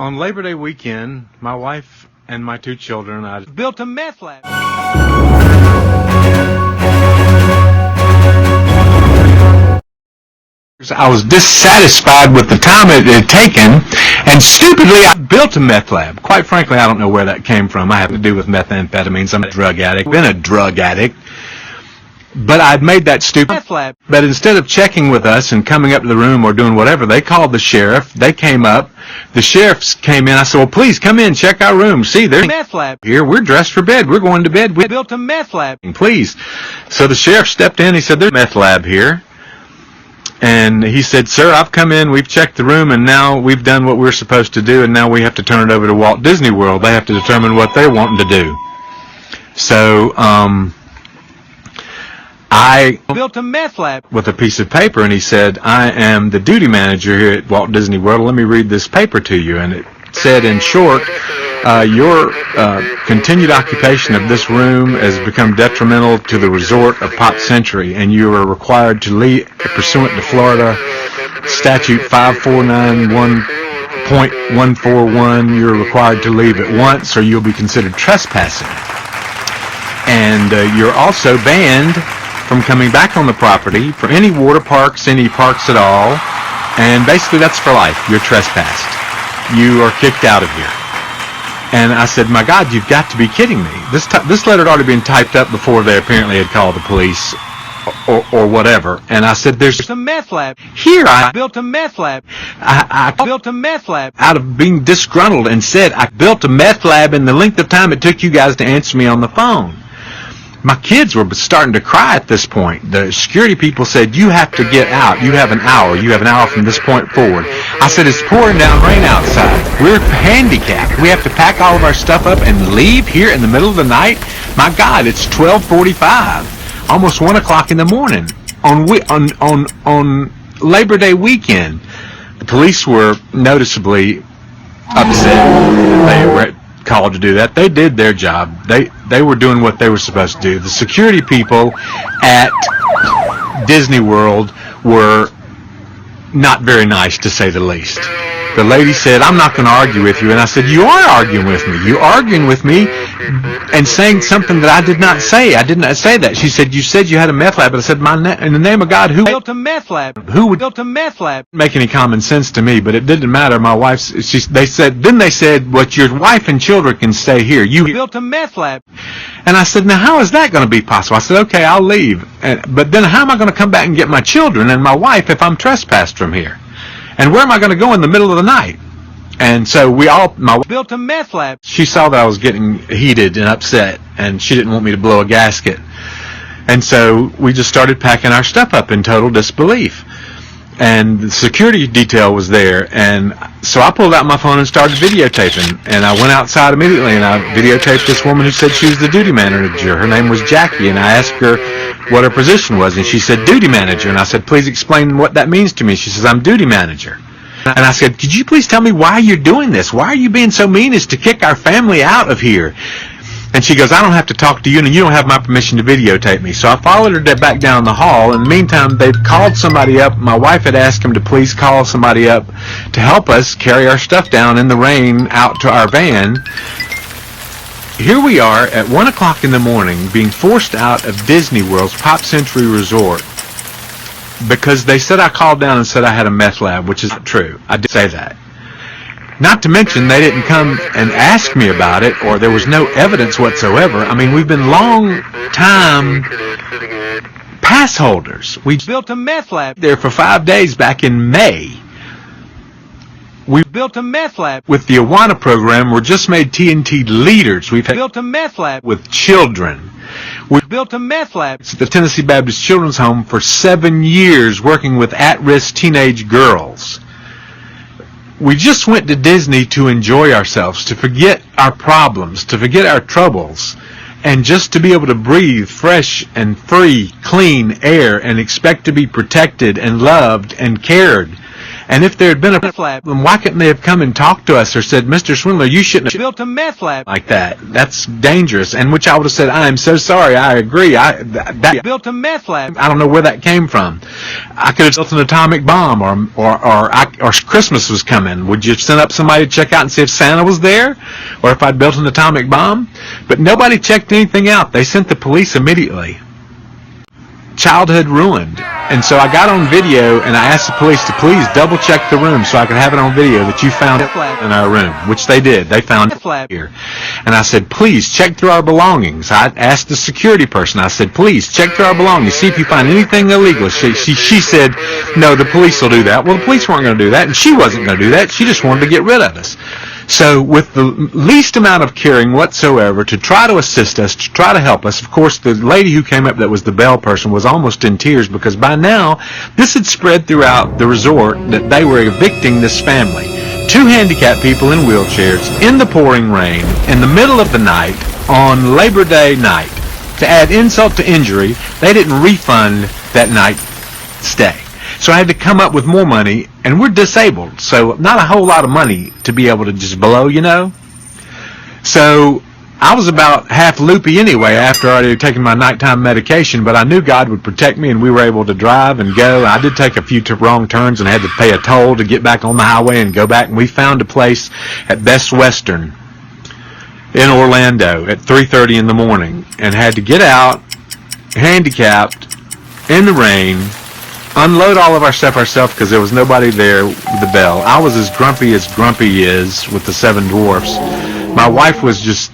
On Labor Day weekend, my wife and my 2 children and I built a meth lab. I was dissatisfied with the time it had taken, and stupidly I built a meth lab. Quite frankly, I don't know where that came from. I have to do with methamphetamines. I'm a drug addict. Been a drug addict. But I'd made that stupid meth lab. But instead of checking with us and coming up to the room or doing whatever, they called the sheriff. They came up. The sheriffs came in. I said, well, please come in, check our room. See, there's a meth lab here. We're dressed for bed. We're going to bed. We built a meth lab. Please. So the sheriff stepped in. He said, there's a meth lab here. And he said, sir, I've come in, we've checked the room, and now we've done what we're supposed to do, and now we have to turn it over to Walt Disney World. They have to determine what they're wanting to do. So, I built a meth lab with a piece of paper, and he said, I am the duty manager here at Walt Disney World. Let me read this paper to you. And it said, in short, your continued occupation of this room has become detrimental to the resort of Pop Century, and you are required to leave pursuant to Florida Statute 5491.141. You're required to leave at once, or you'll be considered trespassing. And you're also banned from coming back on the property for any water parks, any parks at all, and basically that's for life. You're trespassed. You are kicked out of here. And I said, my God, you've got to be kidding me. This letter had already been typed up before they apparently had called the police or whatever. And I said, there's a meth lab. Here, I built a meth lab. I built a meth lab out of being disgruntled and said, I built a meth lab in the length of time it took you guys to answer me on the phone. My kids were starting to cry at this point. The security people said, you have to get out. You have an hour. You have an hour from this point forward. I said, it's pouring down rain outside. We're handicapped. We have to pack all of our stuff up and leave here in the middle of the night? My God, it's 12:45, almost 1 o'clock in the morning on Labor Day weekend. The police were noticeably upset. They were called to do that. They did their job. They were doing what they were supposed to do. The security people at Disney World were not very nice, to say the least. The lady said, I'm not going to argue with you. And I said, you are arguing with me. You're arguing with me and saying something that I did not say. I did not say that. She said, you said you had a meth lab. But I said, in the name of God, who built a meth lab? Who would build a meth lab? Make any common sense to me, but it didn't matter. My wife, they said, what your wife and children can stay here. You built a meth lab. And I said, now how is that going to be possible? I said, okay, I'll leave. But then how am I going to come back and get my children and my wife if I'm trespassed from here? And where am I going to go in the middle of the night? And so my wife built a meth lab. She saw that I was getting heated and upset, and she didn't want me to blow a gasket. And so we just started packing our stuff up in total disbelief. And the security detail was there, and so I pulled out my phone and started videotaping. And I went outside immediately, and I videotaped this woman who said she was the duty manager. Her name was Jackie, and I asked her what her position was, and she said duty manager. And I said, please explain what that means to me. She says, I'm duty manager. And I said, could you please tell me why you're doing this? Why are you being so mean as to kick our family out of here? And she goes, I don't have to talk to you, and you don't have my permission to videotape me. So I followed her back down the hall. In the meantime, they'd called somebody up. My wife had asked him to please call somebody up to help us carry our stuff down in the rain out to our van. Here we are at 1 o'clock in the morning being forced out of Disney World's Pop Century Resort because they said I called down and said I had a meth lab, which is not true. I did say that. Not to mention they didn't come and ask me about it, or there was no evidence whatsoever. I mean, we've been long-time pass holders. We built a meth lab there for 5 days back in May. We built a meth lab with the Awana program. We're just made TNT leaders. We've built a meth lab with children. We built a meth lab at the Tennessee Baptist Children's Home for 7 years working with at-risk teenage girls. We just went to Disney to enjoy ourselves, to forget our problems, to forget our troubles, and just to be able to breathe fresh and free, clean air and expect to be protected and loved and cared And if there had been a meth lab, then why couldn't they have come and talked to us or said, Mr. Swindler, you shouldn't have built a meth lab like that. That's dangerous. And which I would have said, I am so sorry. I agree. That built a meth lab. I don't know where that came from. I could have built an atomic bomb, or Christmas was coming. Would you send up somebody to check out and see if Santa was there, or if I'd built an atomic bomb? But nobody checked anything out. They sent the police immediately. Childhood ruined. And so I got on video and I asked the police to please double check the room so I could have it on video that you found it in our room, which they did. They found it here. And I said, please check through our belongings. I asked the security person, I said, please check through our belongings, see if you find anything illegal. She said, no, the police will do that. Well, the police weren't going to do that, and she wasn't going to do that. She just wanted to get rid of us. So with the least amount of caring whatsoever to try to assist us, to try to help us, of course, the lady who came up that was the bell person was almost in tears because by now this had spread throughout the resort that they were evicting this family. 2 handicapped people in wheelchairs in the pouring rain in the middle of the night on Labor Day night. To add insult to injury, they didn't refund that night stay. So I had to come up with more money, and we're disabled, so not a whole lot of money to be able to just blow, you know. So I was about half loopy anyway after I already taken my nighttime medication, but I knew God would protect me, and we were able to drive and go. I did take a few wrong turns and had to pay a toll to get back on the highway and go back, and we found a place at Best Western in Orlando at 3:30 in the morning and had to get out, handicapped, in the rain, unload all of our stuff ourselves because there was nobody there with the bell. I was as grumpy is with the 7 dwarfs. My wife was just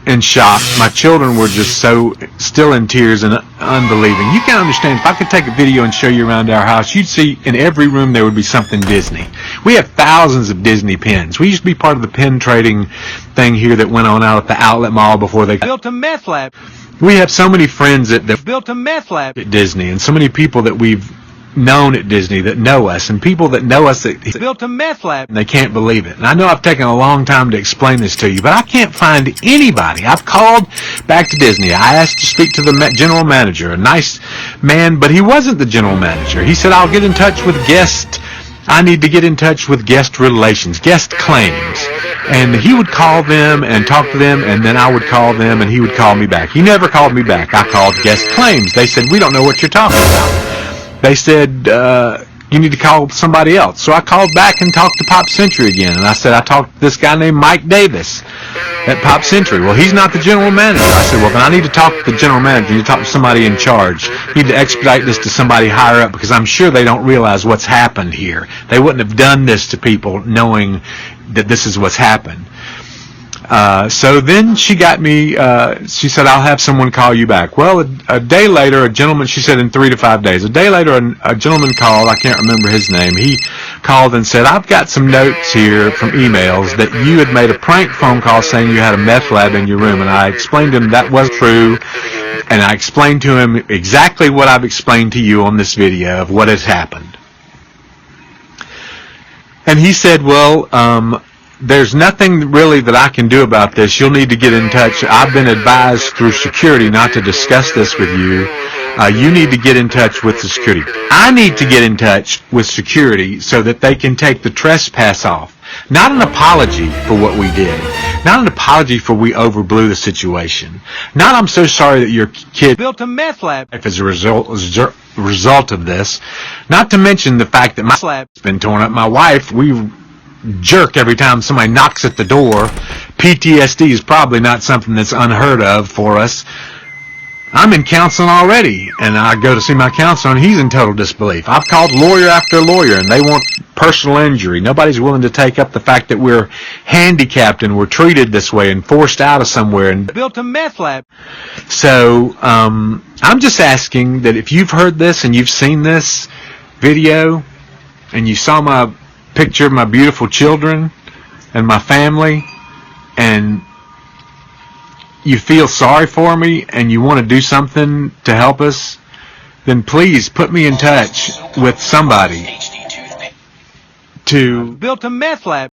in shock. My children were just so still in tears and unbelieving. You can't understand. If I could take a video and show you around our house, you'd see in every room there would be something Disney. We have thousands of Disney pins. We used to be part of the pin trading thing here that went on out at the outlet mall before they built a meth lab. We have so many friends that built a meth lab at Disney, and so many people that we've known at Disney that know us, and people that know us that built a meth lab, and they can't believe it. And I know I've taken a long time to explain this to you, but I can't find anybody. I've called back to Disney. I asked to speak to the general manager, a nice man, but he wasn't the general manager. He said, I'll get in touch with I need to get in touch with guest relations, guest claims. And he would call them and talk to them, and then I would call them, and he would call me back. He never called me back. I called guest claims. They said, we don't know what you're talking about. They said, you need to call somebody else. So I called back and talked to Pop Century again, and I said, I talked to this guy named Mike Davis at Pop Century. Well, he's not the general manager. I said, well, then I need to talk to the general manager. You need to talk to somebody in charge. You need to expedite this to somebody higher up because I'm sure they don't realize what's happened here. They wouldn't have done this to people knowing that this is what's happened. So then she got me, she said, I'll have someone call you back. Well, a day later, a gentleman, she said in 3 to 5 days, a day later, a gentleman called, I can't remember his name, he called and said, I've got some notes here from emails that you had made a prank phone call saying you had a meth lab in your room, and I explained to him that was true, and I explained to him exactly what I've explained to you on this video of what has happened. And he said, well, there's nothing really that I can do about this. You'll need to get in touch. I've been advised through security not to discuss this with you. You need to get in touch with the security. I need to get in touch with security so that they can take the trespass off. Not an apology for what we did. Not an apology for we overblew the situation. Not I'm so sorry that your kid built a meth lab as a result of this. Not to mention the fact that my lab's been torn up. My wife, we jerk every time somebody knocks at the door. PTSD is probably not something that's unheard of for us. I'm in counseling already, and I go to see my counselor, and he's in total disbelief. I've called lawyer after lawyer, and they want personal injury. Nobody's willing to take up the fact that we're handicapped and we're treated this way and forced out of somewhere and built a meth lab. So I'm just asking that if you've heard this and you've seen this video and you saw my picture of my beautiful children and my family, and you feel sorry for me and you want to do something to help us, then please put me in touch with somebody to build a meth lab.